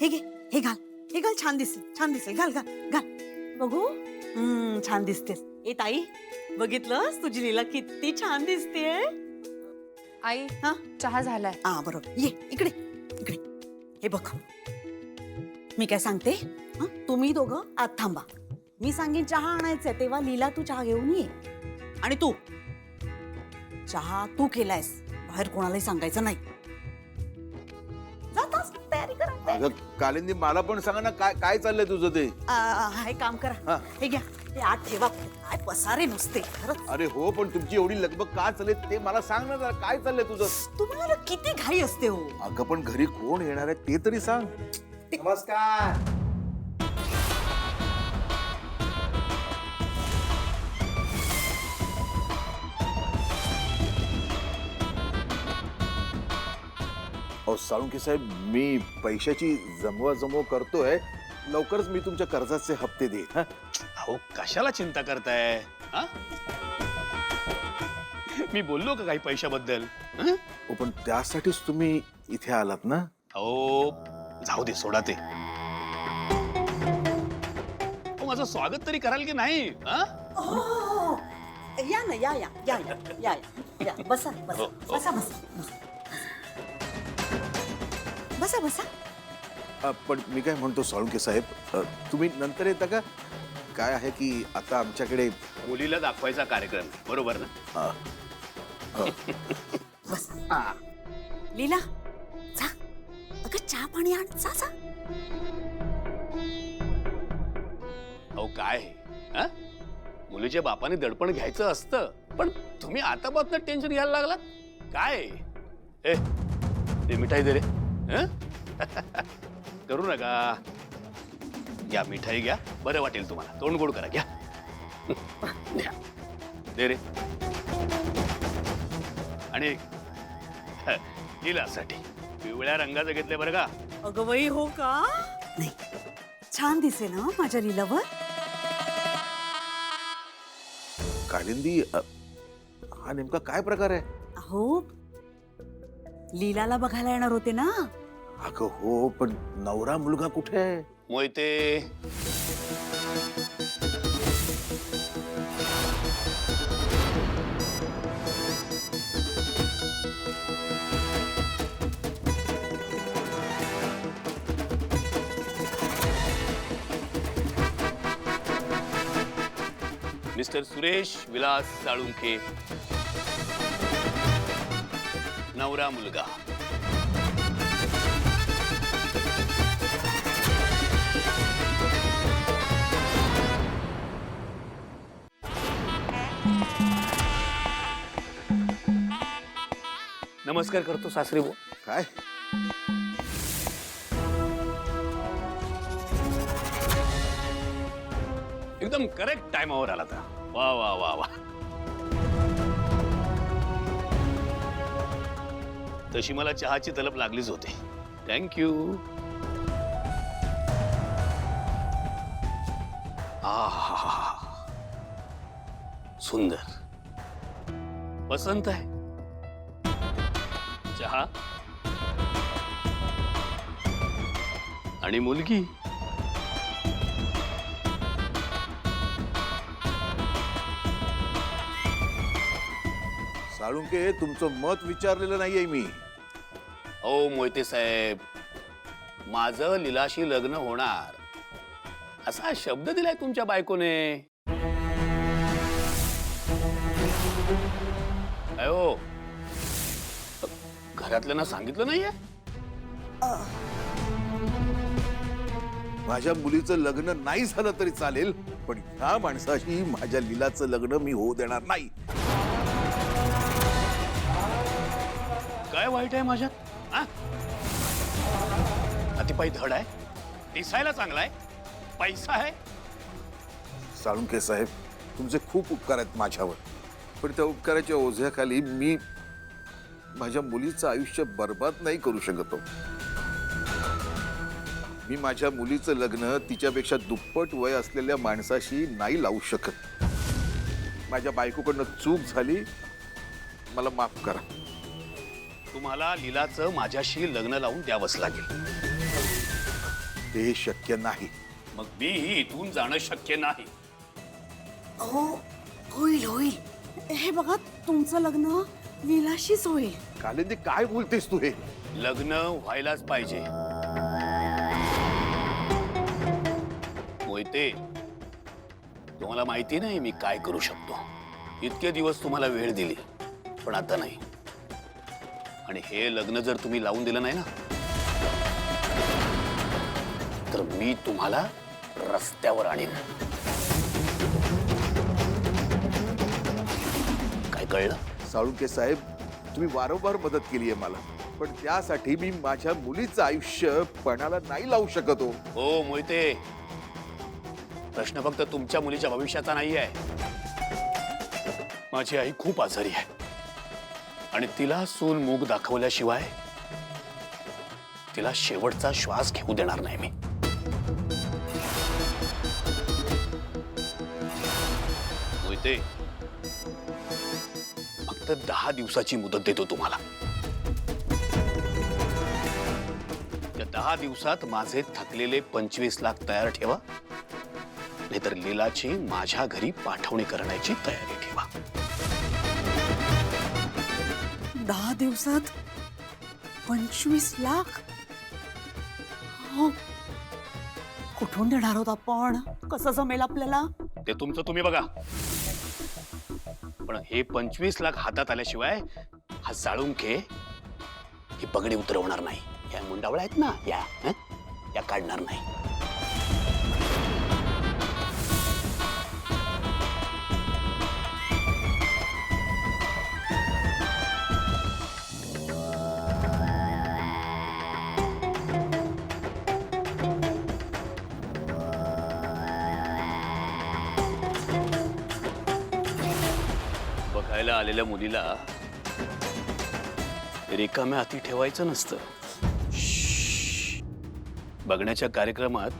हे घे, हे घाल छान दिसेल घाल घाल घाल बघू. छान दिसतेस. ए ताई, बघितलंस तुझी लीला किती छान दिसतेय. आई हा चहा झालाय. बरोबर. ये इकडे इकडे. हे बघ, मी काय सांगते, तुम्ही दोघं आत थांबा. मी सांगेन चहा आणायचंय तेव्हा लीला तू चहा घेऊन ये. आणि तू चहा तू केलायस, बाहेर कोणालाही सांगायचं नाही. जातास तयारी करा. अगं कालिंदी, मला पण सांगा ना, काय काय चाललंय तुझं ते. हे काम करा, हे घ्या, हे आत ठेवा. काय पसारे नुसते खरंच. अरे हो, पण तुमची एवढी लगबग का चालले ते मला सांग ना जरा. काय चाललंय तुझं. तुम्हाला किती घाई असते हो. अगं पण घरी कोण येणार आहे ते तरी सांग. नमस्कार. अहो साळुंखे साहेब, मी पैशाची जमवाजमव करतोय. लवकरच मी तुमच्या कर्जाचे हप्ते देईन. अहो कशाला चिंता करताय? मी बोललो का काही पैशाबद्दल? हो, पण त्यासाठीच तुम्ही इथे आलात ना. अहो जाऊ दे, सोडा ते. माझं स्वागत तरी कराल की नाही? या ना, या या या या या या. बसा बसा बसा बसा बसा बसा. पण मी काय म्हणतो साळुंखे साहेब, तुम्ही नंतर येता का? काय आहे की आता आमच्याकडे मुलीला दाखवायचा कार्यक्रम, बरोबर ना? बसा. लीला, जा. अगं चहा पाणी आण, जा जा. अहो काय मुलीच्या बापाने दडपण घ्यायचं असतं, पण तुम्ही आतापासून टेन्शन घ्यायला लागलात काय? ते मिठाई दे रे. करू नका. घ्या मिठाई घ्या, बरं वाटेल तुम्हाला. तोंड गोड करा. घ्या दे रे. आणि लीलासाठी पिवळ्या रंगाचं घेतलंय बरं का? अगं बाई, हो का? नाही, छान दिसेल ना माझ्या लीलावर. कालिंदी, हा नेमका काय प्रकार आहे? अहो, लीलाला बघायला येणार होते ना. अगं हो, पण नवरा मुलगा कुठे आहे? मोहिते, मिस्टर सुरेश विलास साळुंखे, नवरा मुलगा. नमस्कार करतो सासरे भाऊ. काय एकदम करेक्ट टाइमावर आला था. वा वा वा वा. तशी मला चहाची तलप लागलीच होती. थँक्यू. सुंदर, पसंत आहे. चहा आणि मुलगी. साळुंखे, तुमचं मत विचारलेलं नाहीये मी. ओ मोहिते साहेब, माझं लीलाशी लग्न होणार असा शब्द दिलाय तुमच्या बायकोने. अयो, घरातल्यांना सांगितलं नाहीये? माझ्या मुलीचं लग्न नाही झालं तरी चालेल, पण ह्या माणसाशी माझ्या लीलाचं लग्न मी होऊ देणार नाही. काय वाईट आहे माझ्यात? अतिपायी धड आहे, दिसायला चांगला आहे, पैसा आहे. साळुंखे साहेब, तुमचे खूप उपकार आहेत माझ्यावर, पण त्या उपकाराच्या ओझ्याखाली मी माझ्या मुलीचं आयुष्य बर्बाद नाही करू शकतो. मी माझ्या मुलीचं लग्न तिच्यापेक्षा दुप्पट वय असलेल्या माणसाशी नाही लावू शकत. माझ्या बायकोकडनं चूक झाली, मला माफ करा. तुम्हाला लीलाचं माझ्याशी लग्न लावून द्यावंच लागेल. ते शक्य नाही. मग मीही इथून जाणं शक्य नाही. हो, होईल होईल. हे बघा, तुमचं लग्न लीलाशीच होईल. कालिंदी, काय बोलतेस तू हे? लग्न व्हायलाच पाहिजे. मोहिते, तुम्हाला माहिती नाही मी काय करू शकतो. इतके दिवस तुम्हाला वेळ दिली, पण आता नाही. आणि हे लग्न जर तुम्ही लावून दिलं नाही ना, तर मी तुम्हाला रस्त्यावर आणीन. काय कळलं? साळुंखे साहेब, तुम्ही वारंवार मदत केली आहे मला, पण त्यासाठी मी माझ्या मुलीचं आयुष्य पणाला नाही लावू शकत. हो मोहिते, प्रश्न फक्त तुमच्या मुलीच्या भविष्याचा नाही आहे. माझी आई खूप आजारी आहे आणि तिला सून मूग दाखवल्याशिवाय तिला शेवटचा श्वास घेऊ देणार नाही मी. मोहिते, फक्त 10 दिवसाची मुदत देतो तुम्हाला. त्या 10 दिवसात माझे थकलेले 25 लाख तयार ठेवा, नाहीतर लीलाची माझ्या घरी पाठवणी करण्याची तयारी ठेवा. 10 दिवसात 25 लाख? हो, कुठून देणार आहोत आपण? कसं जमेल आपल्याला? ते तुमचं तुम्ही बघा, पण हे 25 लाख हातात आल्याशिवाय हा साळुंखे ही पगडी उतरवणार नाही. या मुंडावळ्या आहेत ना, या काढणार नाही. बघायला आलेल्या मुलीला रिकाम्या हाती ठेवायचं नसतं. बघण्याच्या कार्यक्रमात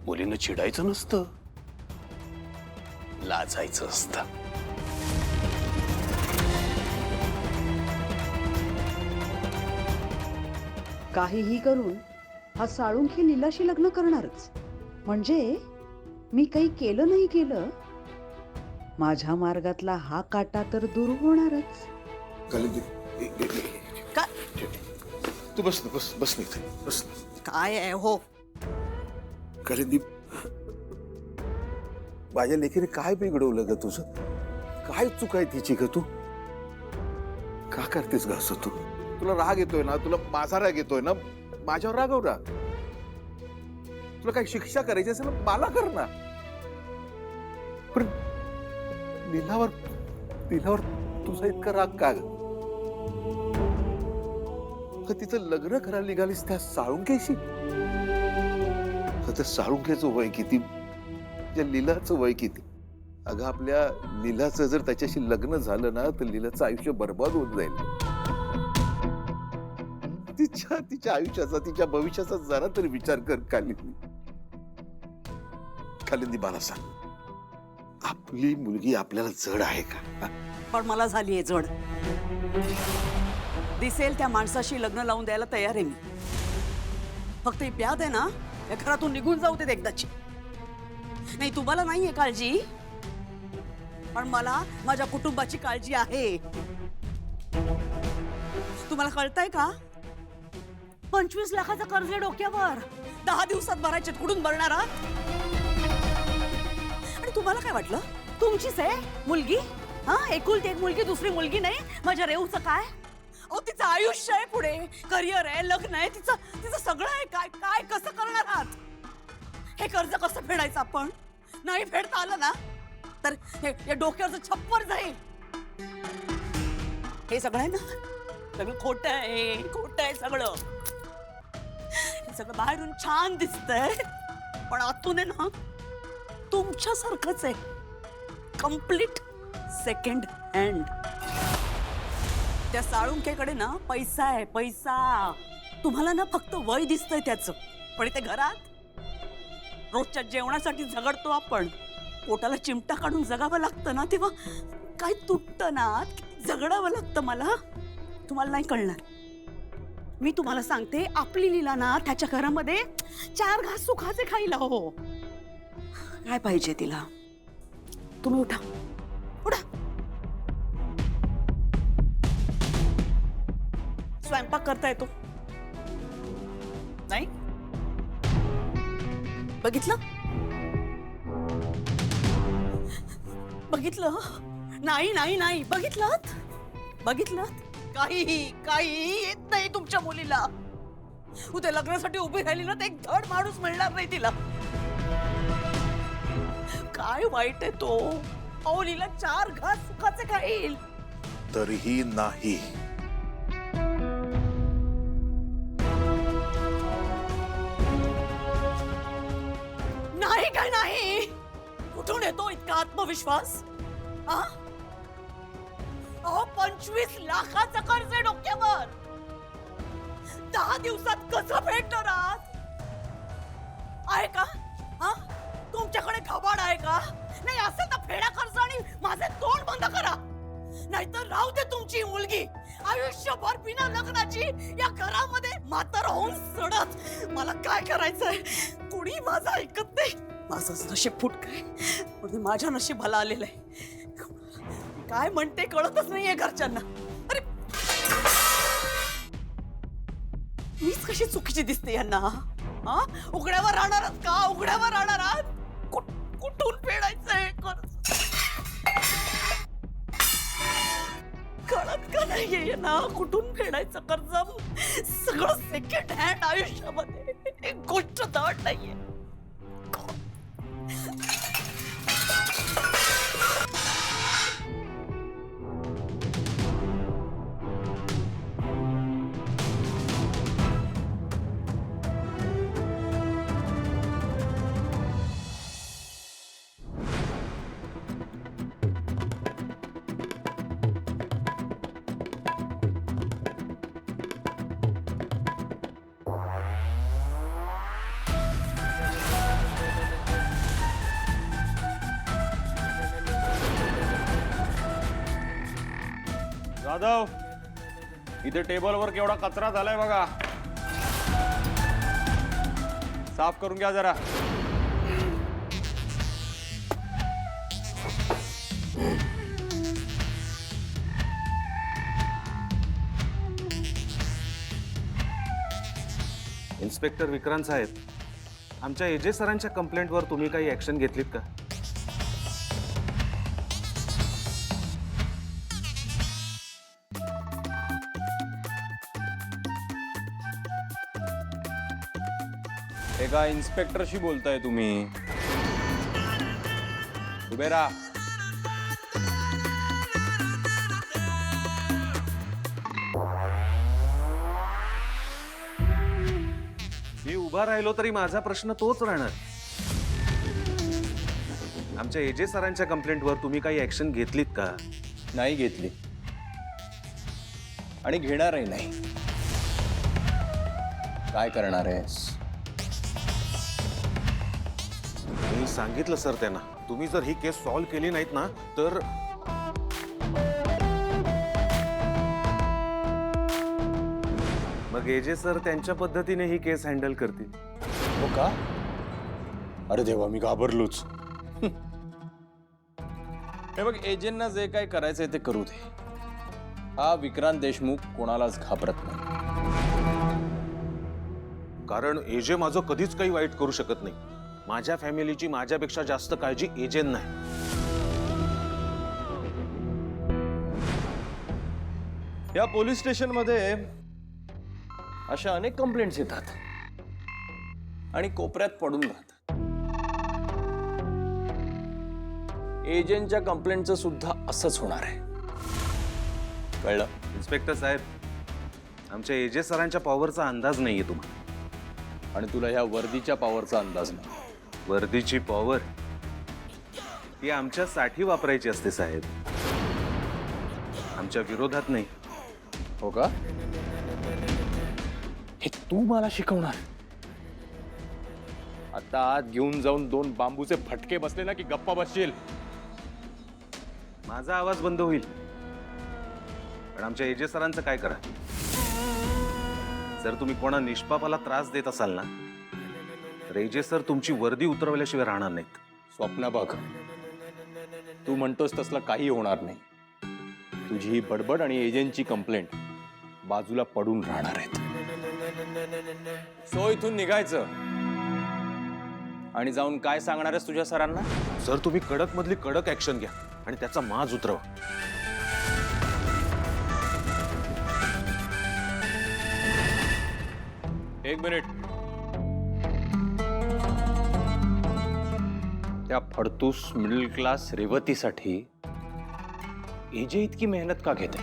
मुलीनं चिडायचं नसतं, लाजायचं असतं. काहीही करून हा साळुंखे लीलाशी लग्न करणारच. म्हणजे मी काही केलं नाही केलं, माझ्या मार्गातला हा काटा तर दूर होणारच. कालिंदी, का- तू बस ना, बस बस नाही बस. काय आहे हो? कालिंदी, माझ्या लेकीने काय बिघडवलं ग तुझं? काय चूक आहे तिची ग? तू का करतेस ग असं? तुला राग येतोय ना? तुला माझा राग येतोय ना? माझ्यावर रागव ना. तुला काही शिक्षा करायची असेल ना, मला कर ना. पण लीलावर तुझा इतका राग का ग? तिचं लग्न करायला निघालीस त्या साळुंखेशी? त्या साळुंखेचं वय किती, त्या लीलाचं वय किती? अगं, आपल्या लीलाचं जर त्याच्याशी लग्न झालं ना, तर लीलाचं आयुष्य बर्बाद होऊन जाईल. तिच्या आयुष्याचा, तिच्या भविष्याचा जरा तरी विचार कर कालिंदी. कालिंदी, मला सांग, आपली मुलगी आपल्याला जड आहे का? पण मला झालीये जड. दिसेल त्या माणसाशी लग्न लावून द्यायला तयार आहे मी. फक्त ही प्याद आहे ना, या घरातून निघून जाऊ देत एकदाची. नाही, तुम्हाला नाहीये काळजी, पण मला माझ्या कुटुंबाची काळजी आहे. तुम्हाला कळतंय का? 25 लाखाचं कर्ज आहे डोक्यावर. 10 दिवसात भरायचे, कुठून भरणार आहात? आणि तुम्हाला काय वाटलं, तुमचीच आहे मुलगी? हा, एकुलती एक मुलगी, दुसरी मुलगी नाही. माझ्या रेऊचं काय? अहो, तिचं आयुष्य आहे, पुढे करिअर आहे, लग्न आहे, तिचं सगळं आहे. काय काय कसं करणार आहात? हे कर्ज कसं फेडायचं आपण? नाही फेडता आलं ना, तर हे डोक्यावरचं छप्पर जाईल. हे सगळं आहे ना, सगळं खोटं आहे, खोटं आहे सगळं. हे सगळं बाहेरून छान दिसतंय, पण आतून आहे ना, तुमच्यासारखंच आहे. Complete second hand. त्या साळुंखेकडे ना पैसा आहे, पैसा. तुम्हाला ना फक्त वय दिसतंय त्याचं, पण इथे घरात रोजच्या जेवणासाठी झगडतो आपण. पोटाला चिमटा काढून जगावं लागतं ना, तेव्हा काय तुटतं ना, झगडावं लागतं मला. तुम्हाला नाही कळणार. मी तुम्हाला सांगते, आपली लीला ना त्याच्या घरामध्ये 4 घास सुखाचे खायला. हो, काय पाहिजे तिला? तुम्ही उठा, उठा. स्वयंपाक करता येतो नाही? बघितलं बघितलं? नाही नाही नाही, बघितलं बघितलं? काही येत नाही तुमच्या मुलीला. उद्या लग्नासाठी उभी राहिली ना, तर एक धड माणूस मिळणार नाही तिला. काय वाईट आहे तो? अहो, लीला 4 घास सुखाचे खाईल. तरीही नाही. नाही काय नाही? कुठून येतो इतका आत्मविश्वास? हा? अहो, 25 लाखाचं कर्ज आहे डोक्यावर. 10 दिवसात कसं फेडणार आहात? आहे का? हा? तुमच्याकडे घबाड आहे का? नाही असेल तर फेडा कर्ज आणि माझे तोंड बंद करा. नाहीतर राहू दे तुमची मुलगी आयुष्यभर बिना लग्नाची या घरामध्ये म्हातार होऊन सडत. मला काय करायचंय? कुणी माझं ऐकत नाही. माझं नशीब फुटकंय, म्हणजे माझ्या नशीबाला आलेलं आहे. काय म्हणते कळतच नाहीये घरच्यांना. अरे, मीच कशी चुकीची दिसते यांना? हा? उघड्यावर राहणार आहात का? उघड्यावर राहणार आहात? कुठून फेडायचंय कर्ज? कळत का नाहीये यांना? कुठून फेडायचं कर्ज? सगळं सेकंड हँड आयुष्यामध्ये. एक गोष्ट धड नाहीये. जाधव, इथे टेबलवर केवढा कचरा झालाय बघा. साफ करून घ्या जरा. इन्स्पेक्टर विक्रांत साहेब, आमच्या एजे सरांच्या कंप्लेंटवर तुम्ही काही ऍक्शन घेतलीत का? एका इन्स्पेक्टरशी बोलताय तुम्ही? उभे राहा. मी उभा राहिलो तरी माझा प्रश्न तोच राहणार. आमच्या एजे सरांच्या कंप्लेंटवर तुम्ही काही ऍक्शन घेतलीत का? नाही घेतली आणि घेणारही नाही. काय करणार आहेस? मी सांगितलं सर त्यांना, तुम्ही जर ही केस सॉल्व्ह केली नाहीत ना तर मग एजे सर त्यांच्या पद्धतीने ही केस हँडल करतील. हो का? अरे देवा, मी घाबरलोच. हे बघ, एजेंना जे काय करायचंय ते करू दे. हा विक्रांत देशमुख कोणालाच घाबरत नाही. कारण एजे माझं कधीच काही वाईट करू शकत नाही. माझ्या फॅमिलीची माझ्यापेक्षा जास्त काळजी एजेन नाही. या पोलीस स्टेशनमध्ये अशा अनेक कंप्लेंट्स येतात आणि कोपऱ्यात पडून राहतात. एजंटच्या कंप्लेंटचं सुद्धा असंच होणार आहे. कळलं? इन्स्पेक्टर साहेब, आमच्या एजे सरांच्या पॉवरचा अंदाज नाहीये तुम्हाला. आणि तुला ह्या वर्दीच्या पॉवरचा अंदाज नाही. वर्दीची पॉवर ती आमच्यासाठी वापरायची असते साहेब, आमच्या विरोधात नाही. हो का? हे तू मला शिकवणार? आता आत घेऊन जाऊन 2 बांबूचे फटके बसले ना की गप्पा बसशील. माझा आवाज बंद होईल, पण आमच्या एजे सरांचं काय करा? जर तुम्ही कोणा निष्पापाला त्रास देत असाल ना तर एजे सर तुमची वर्दी उतरवल्याशिवाय राहणार नाहीत. स्वप्ना बघ, तू म्हणतोस तसलं काही होणार नाही. तुझी ही बडबड आणि एजंटची कंप्लेंट बाजूला पडून राहणार आहेत. सो इथून निघायचं आणि जाऊन काय सांगणार आहेस तुझ्या सरांना? सर तुम्ही कडक मधली कडक ऍक्शन घ्या आणि त्याचा माज उतरवा. एक मिनिट. त्या फडतूस मिडल क्लास रेवतीसाठी एजे इतकी मेहनत का घेते?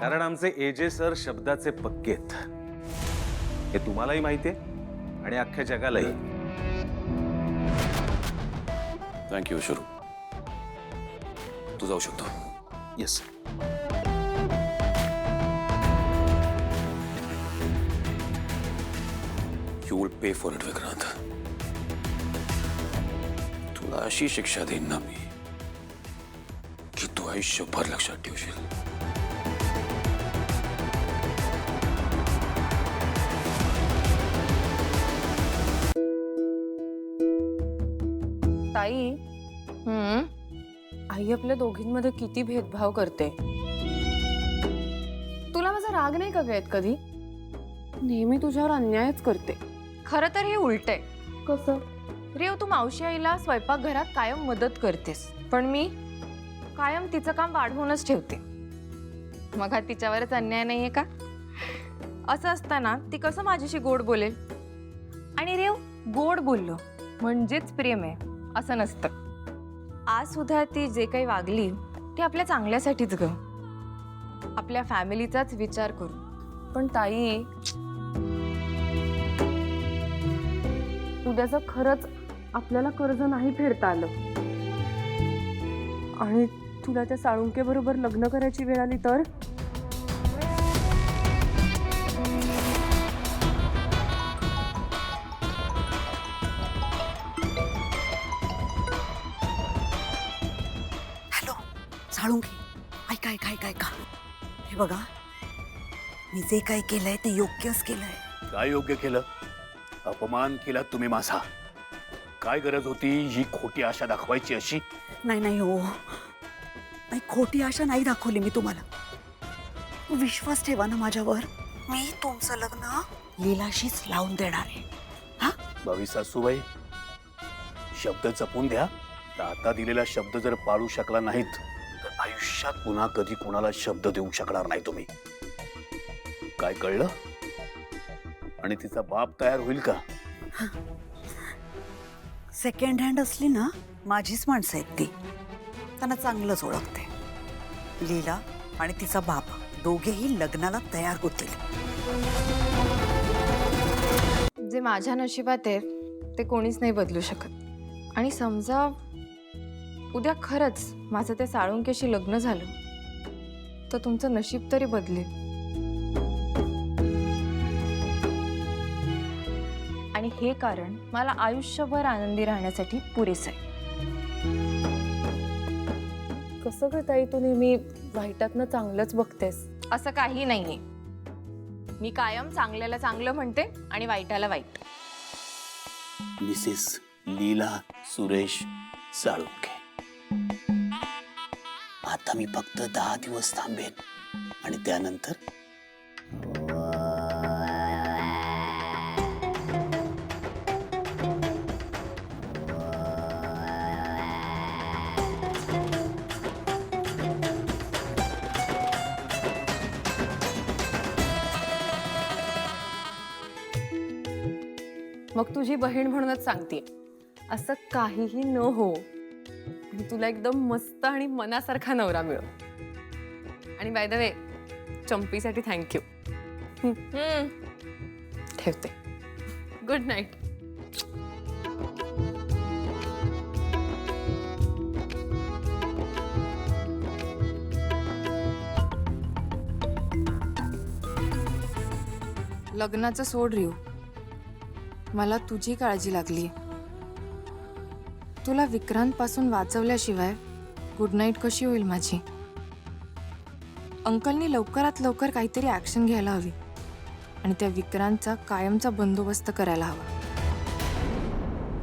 कारण आमचे एजे सर शब्दाचे पक्के आहेत. हे तुम्हालाही माहिती आहे आणि अख्ख्या जगालाही. थँक्यू शुरू. तू जाऊ शकतो. Yes. You will pay for it Vikrant. तुला अशी शिक्षा देईन ना मी की तू आयुष्यभर लक्षात ठेवशील. ताई, आई आपल्या दोघींमध्ये किती भेदभाव करते. तुला माझा राग नाही का येत कधी? नेहमी तुझ्यावर अन्यायच करते. खरं तर हे उलट आहे. कसं? रेव, तू मावशी आईला स्वयंपाकघरात कायम मदत करतेस, पण मी कायम तिचं काम वाढवूनच ठेवते. मग हा तिच्यावरच अन्याय नाहीये का? असं असताना ती कसं माझ्याशी गोड बोलेल? आणि रेव, गोड बोललो म्हणजेच प्रेम आहे असं नसतं. आज सुद्धा ती जे काही वागली ते आपल्या चांगल्यासाठीच ग, आपल्या फॅमिलीचाच विचार करू. पण ताई, उद्याचं खरंच आपल्याला कर्ज नाही फेडता आलं आणि तुला त्या साळुंके बरोबर लग्न करायची वेळ आली तर? हॅलो साळुंखे, ऐका ऐका ऐका ऐका. हे बघा, मी जे काय केलंय ते योग्यच केलंय. काय योग्य केलं? अपमान केला तुम्ही माझा. काय गरज होती ही खोटी आशा दाखवायची अशी? नाही नाही हो, नाही, खोटी आशा नाही दाखवली मी तुम्हाला. विश्वास ठेवा ना माझ्यावर. मी तुमचं लग्न लीलाशीच लावून देणार आहे. हा, भावी सासूबाई, शब्द जपून द्या. आता दिलेला शब्द जर पाळू शकला नाहीत तर आयुष्यात पुन्हा कधी कोणाला शब्द देऊ शकणार नाही तुम्ही. काय कळलं? आणि तिचा बाप तयार होईल का? सेकंड हँड असली ना, माझीच माणसं आहेत ती. त्यांना चांगलंच ओळखते. लीला आणि तिचा बाप दोघेही लग्नाला तयार होतील. जे माझ्या नशिबात आहे ते कोणीच नाही बदलू शकत. आणि समजा उद्या खरंच माझं त्या साळुंकेशी लग्न झालं तर तुमचं नशीब तरी बदलेल. आणि हे कारण मला आयुष्यभर आनंदी राहण्यासाठी पुरेसं आहे. कसं ग ताई, तू नेहमी वाईटातनं चांगलंच बघतेस? असं काही नाहीये. मी कायम चांगल्याला चांगलं म्हणते आणि वाईटाला वाईट. मिसेस लीला सुरेश साळुंखे, आता मी फक्त 10 दिवस थांबेन आणि त्यानंतर मग तुझी बहीण म्हणूनच सांगते, असं काहीही न हो आणि तुला एकदम मस्त आणि मनासारखा नवरा मिळो. आणि बाय द वे, चंपीसाठी थँक्यू. ठेवते. Good night. लग्नाचं सोड रिओ, मला तुझी काळजी लागली. तुला विक्रांत पासून वाचवल्याशिवाय गुड नाईट कशी होईल माझी? अंकलनी लवकरात लवकर काहीतरी ॲक्शन घ्यायला हवी आणि त्या विक्रांतचा कायमचा बंदोबस्त करायला हवा.